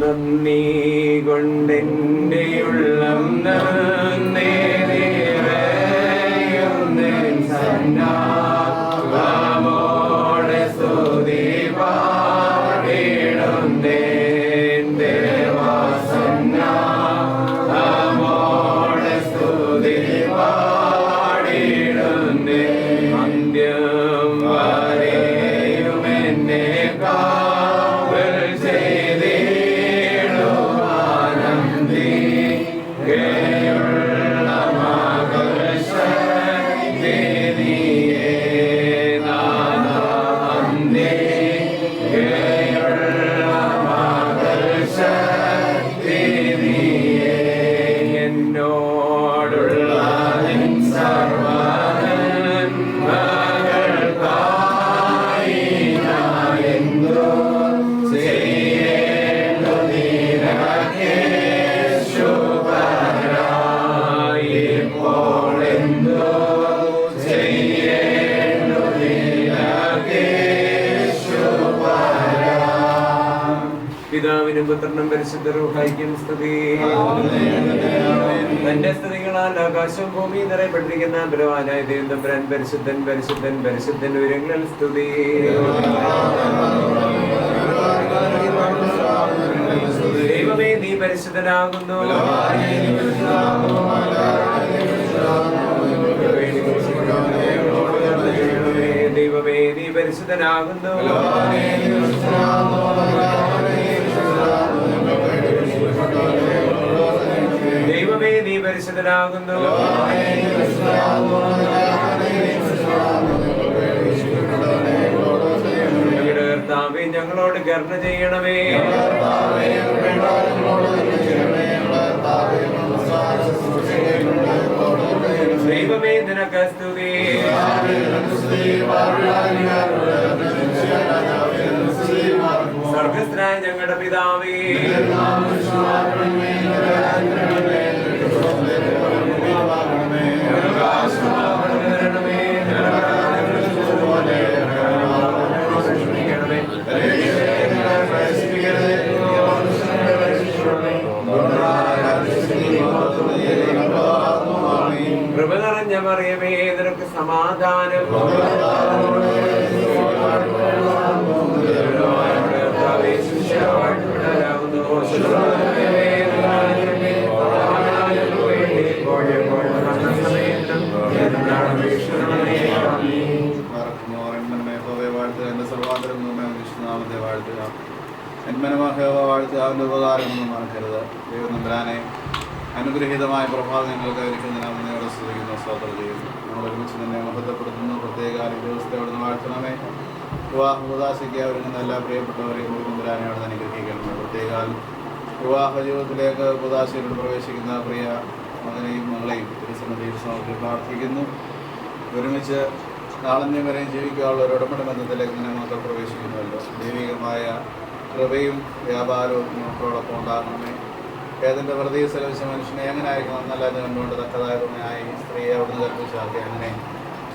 നന്ദി കൊണ്ടെൻ്റെ ഉള്ളം സന്നാമോടെ സ്തുതി പാടിടുന്നേ ദേവാസന്നാമോടെ സ്തുതി പാടിടുന്നേ അന്ത്യം വരെയും എന്നെ കാവൽ ചെയ്തേ പിതാവിനും പുത്രനും പരിശുദ്ധ റൂഹായിക്കും സ്തുതി. തന്റെ സ്തുതികളാൽ ആകാശവും ഭൂമിയും നിറയപ്പെട്ടിരിക്കുന്ന ബലവാനായ ദൈവം തമ്പുരാൻ പരിശുദ്ധൻ പരിശുദ്ധൻ പരിശുദ്ധൻ ഉയരങ്ങളിൽ സ്തുതി. ദൈവമേ നീ പരിശുദ്ധനാകുന്നു. ദൈവമേ നീ പരിശുദ്ധനാകുന്നു. ദൈവമേ നീ പരിശുദ്ധനാകുന്നു. ഞങ്ങളുടെ കർത്താവേ ഞങ്ങളോട് കരുണ ചെയ്യണമേ. ദൈവമേ നിനക്ക് സ്തുതി. സ്വർഗ്ഗസ്ഥനായ ഞങ്ങളുടെ പിതാവേ, കൃപ നിറഞ്ഞ മറിയമേ നിനക്ക് സമാധാനം. എന്മനമഹേവ വാഴ്ത്തുക, അവൻ്റെ ഉപകാരമൊന്നും മറക്കരുത്. ദൈവം നമ്പരാനെ അനുഗ്രഹീതമായ പ്രഭാതം ഞങ്ങൾക്ക് ഒരുക്കുന്നതിനാണ് നിങ്ങളെ സ്തുതിക്കുന്നു, സ്തോത്രം ചെയ്യുന്നു. ഞങ്ങൾ ഒരുമിച്ച് തന്നെ മഹത്വപ്പെടുത്തുന്നു. പ്രത്യേക ദിവസത്തെ അവിടുന്ന് വാഴ്ത്തണമേ. വിവാഹ കൂദാശയ്ക്ക് ഒരുങ്ങുന്ന എല്ലാ പ്രിയപ്പെട്ടവരെയും തമ്പുരാനെ അവിടുന്ന് അനുഗ്രഹിക്കണമേ. പ്രത്യേക വിവാഹ ജീവിതത്തിലേക്ക് കൂദാശയിലൂടെ പ്രവേശിക്കുന്ന പ്രിയ മകനെയും മകളെയും തിരുസന്നിധിയിൽ സമർപ്പിച്ച് പ്രാർത്ഥിക്കുന്നു. ഒരുമിച്ച് നാളന്യം വരെയും ജീവിക്കാനുള്ള ഒരു ഉടമ്പടി ബന്ധത്തിലേക്ക് തന്നെ മക്കൾ പ്രവേശിക്കുന്നുവല്ലോ. ദൈവികമായ കൃപയും വ്യാപാരവും മക്കളോടൊപ്പം ഉണ്ടാകണമേ. ഏതിൻ്റെ വെറുതെ സെലവിച്ച മനുഷ്യനെ എങ്ങനെ ആയിരിക്കണം എന്നല്ലാതെ കണ്ടുകൊണ്ട് തക്കതായതുമായി സ്ത്രീയെ അവിടുന്ന് കൽപ്പിച്ചാക്കി അങ്ങനെ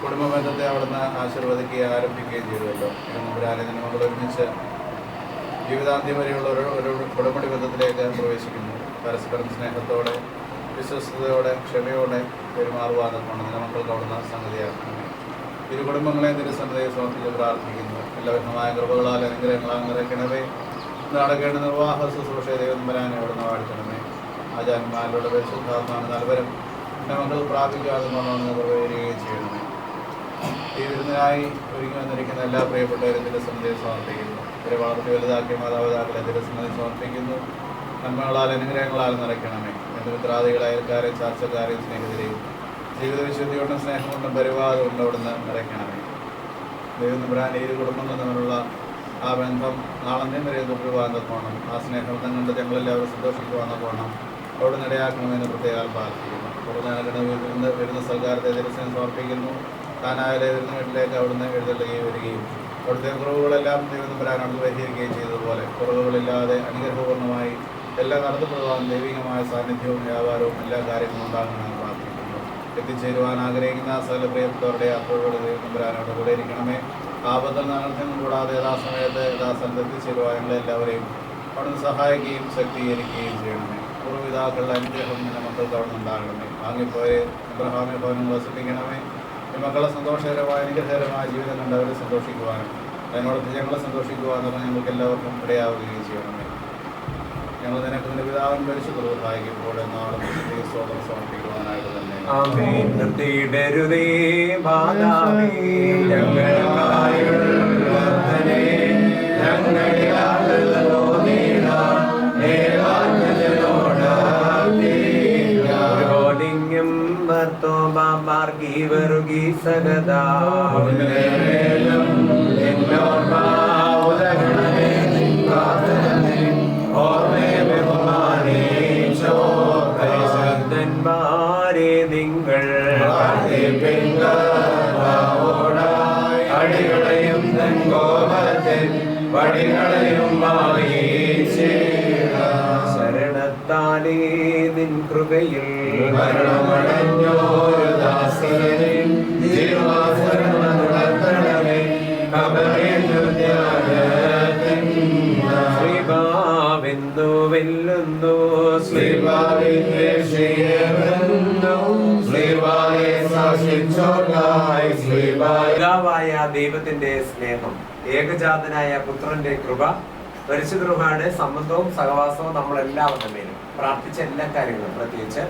കുടുംബ ബന്ധത്തെ അവിടുന്ന് ആശീർവദിക്കുകയും ആരംഭിക്കുകയും ചെയ്തുവല്ലോ. തമ്പുരാനെ മകൾ ഒരുമിച്ച് ജീവിതാന്ത്യം വരെയുള്ള ഒരു ഉടമ്പടി ബന്ധത്തിലേക്ക് പ്രവേശിക്കുന്നു. പരസ്പരം സ്നേഹത്തോടെ വിശ്വസ്തയോടെ ക്ഷമയോടെ പെരുമാറുവാനെന്നാണ് നിന്റെ മക്കൾക്ക് അവിടുന്ന് സംഗതിയാക്കുന്നത്. ഇരു കുടുംബങ്ങളെയും തിരുസന്നിധിയെ സമർപ്പിച്ച് പ്രാർത്ഥിക്കുന്നു. എല്ലാവിധമായ കൃപകളാൽ അനുഗ്രഹങ്ങളാൽ നിറയ്ക്കണമേ. നടക്കേണ്ട നിർവാഹ ശുശ്രൂഷ ദൈവത്തമ്പുരാനെ അവിടുന്ന് വാഴ്ത്തണമേ. ആചാര്യന്മാരുടെ പരിശുദ്ധാത്മാവിന്റെ നൽവരം എൻ്റെ മക്കൾ പ്രാപിക്കാതെ പ്രവേശിക്കുകയും ചെയ്യണമേ. ഈ വിരുന്നിനായി ഒരുങ്ങി വന്നിരിക്കുന്ന എല്ലാ പ്രിയപ്പെട്ടവരും തിരുസന്നിധിയെ സമർപ്പിക്കുന്നു. ഇവരെ വളർത്തി വലുതാക്കിയ മാതാപിതാക്കളെ തിരുസന്നിധി സമർപ്പിക്കുന്നു. നന്മകളാൽ അനുഗ്രഹങ്ങളാൽ നിറയ്ക്കണമേ. ബന്ധുമിത്രാദികളെ അയൽക്കാരെയും ചർച്ചക്കാരെയും സ്നേഹിതരെയും ജീവിത വിശുദ്ധിയോടും സ്നേഹം കൊണ്ടും പരിവാദം കൊണ്ട് അവിടുന്ന് നിറയ്ക്കണമേ. ദൈവത്തമ്പുരാന്റെ ഇരു കുടുംബങ്ങൾ തമ്മിലുള്ള ആ ബന്ധം നാളെ വരെ തുടരുവാൻ തക്കോണം. ആ സ്നേഹബന്ധം കണ്ട് ഞങ്ങളെല്ലാവരും സന്തോഷിക്കുവാൻ തക്കോണം അവിടെ നിടയാക്കണമെന്ന് പ്രത്യേകം പ്രാർത്ഥിക്കുന്നു. തുടർന്ന് വരുന്ന സൽക്കാരത്തെ തിരുസേന സമർപ്പിക്കുന്നു. താനായാലെ വരുന്ന വീട്ടിലേക്ക് അവിടുന്ന് എഴുന്നള്ളുകയും വരികയും അവിടുത്തെ കുറവുകളെല്ലാം ദൈവത്തമ്പുരാനോട് പരിഹരിക്കുകയും ചെയ്തതുപോലെ കുറവുകളില്ലാതെ അനുഗ്രഹപൂർണ്ണമായി എല്ലാം നടത്തപ്പെടുവാൻ ദൈവികമായ സാന്നിധ്യവും വ്യാപാരവും എല്ലാ കാര്യങ്ങളും ഉണ്ടാകണമെന്ന് പ്രാർത്ഥിക്കുന്നു. എത്തിച്ചേരുവാൻ ആഗ്രഹിക്കുന്ന സകല പ്രിയപ്പെട്ടവരുടെ യാത്രകളോട് ദൈവത്തമ്പുരാനോട് കൂടെ ഇരിക്കണമേ. ആപത്തിൽ നഗരത്തിനും കൂടാതെ യഥാസമയത്ത് യഥാസ്ഥലത്ത് എത്തിച്ചേരുവാൻ ഞങ്ങളെല്ലാവരെയും അവിടുന്ന് സഹായിക്കുകയും ശക്തീകരിക്കുകയും ചെയ്യണമേ. പൂർവ്വപിതാക്കളുടെ അനുഗ്രഹം നിന്റെ മക്കൾക്ക് അവിടെ ഉണ്ടാകണമേ. വാങ്ങിപ്പോയെ അബ്രഹാമെ ഭവനം വസിപ്പിക്കണമേ. ഈ മക്കളെ സന്തോഷകരമായ അനുഗ്രഹകരമായ ജീവിതം കണ്ട് അവരെ സന്തോഷിക്കുവാനും അതിനോടൊപ്പം ഞങ്ങളെ സന്തോഷിക്കുവാനും ഞങ്ങൾക്ക് എല്ലാവർക്കും ഇടയാവുകയും ചെയ്യണമേ. ഞങ്ങൾ നിനക്ക് നിന്റെ പിതാവിൻ പരിശുദ്ധ സഹായിക്കുമ്പോൾ നാളെ സ്തോത്രം സമർപ്പിക്കുവാനായിട്ട് തന്നെ ശരണത്താലേ നിൻ കൃപയിൽ ശ്രീഭാവെന്നു വെല്ലുന്നു പിതാവായ ദൈവത്തിന്റെ സ്നേഹം, ഏകജാതനായ പുത്രന്റെ കൃപ, പരിശുദ്ധ റൂഹായുടെ സംബന്ധവും സഹവാസവും നമ്മളെല്ലാവരുടെ മേലും പ്രാർത്ഥിച്ച എല്ലാ കാര്യങ്ങളും പ്രത്യേകിച്ച്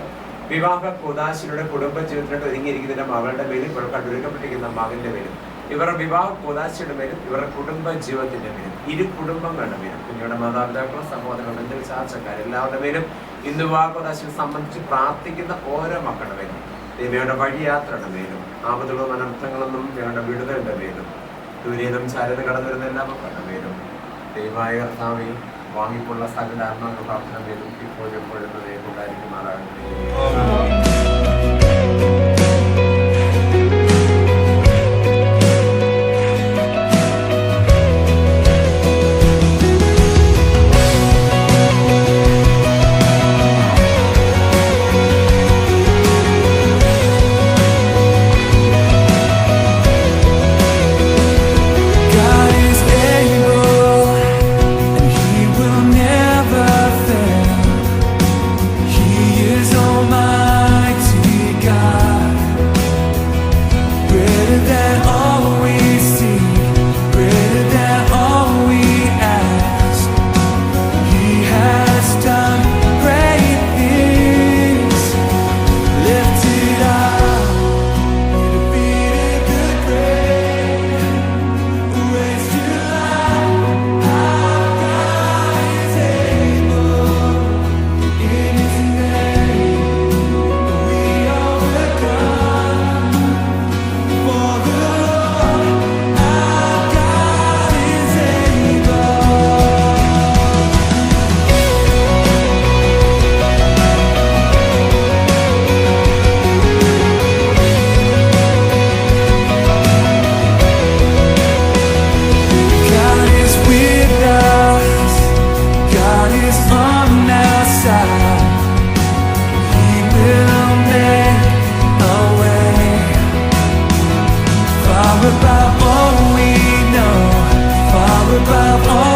വിവാഹ കൂദാശിയുടെ കുടുംബ ജീവിതത്തിലോട്ട് ഒരുങ്ങിയിരിക്കുന്ന മകളുടെ മേലും ഇപ്പോൾ കണ്ടുവരിക്കപ്പെട്ടിരിക്കുന്ന മകന്റെ മേലും ഇവരുടെ വിവാഹ കൂദാശിയുടെ മേലും ഇവരുടെ കുടുംബ ജീവിതത്തിന്റെ മേലും ഇരു കുടുംബങ്ങളുടെ മേലും കുഞ്ഞുങ്ങളുടെ മാതാപിതാക്കളും സഹോദരങ്ങളും ബന്ധുചാർച്ചക്കാർ എല്ലാവരുടെ മേലും ഇന്ന് വിവാഹ കൂദാശിയെ സംബന്ധിച്ച് പ്രാർത്ഥിക്കുന്ന ഓരോ മക്കളുടെ മേലും ദൈവയുടെ വഴിയാത്രയുടെ മേലും ആപത്തുകളും അനർത്ഥങ്ങളൊന്നും ഞങ്ങളുടെ വിടുതലിന്റെ മേലും ദൂരീനം ചാരത കടന്നു വരുന്ന എല്ലാ മക്കളുടെ മേലും ദൈവമായ കർത്താവെ വാങ്ങിക്കൊള്ള സകല ആത്മാക്കളുടെ പ്രാർത്ഥന മേലും ഇപ്പോഴും എപ്പോഴും ഉണ്ടായിരിക്കുമാറാകട്ടെ. He above all we know, far above all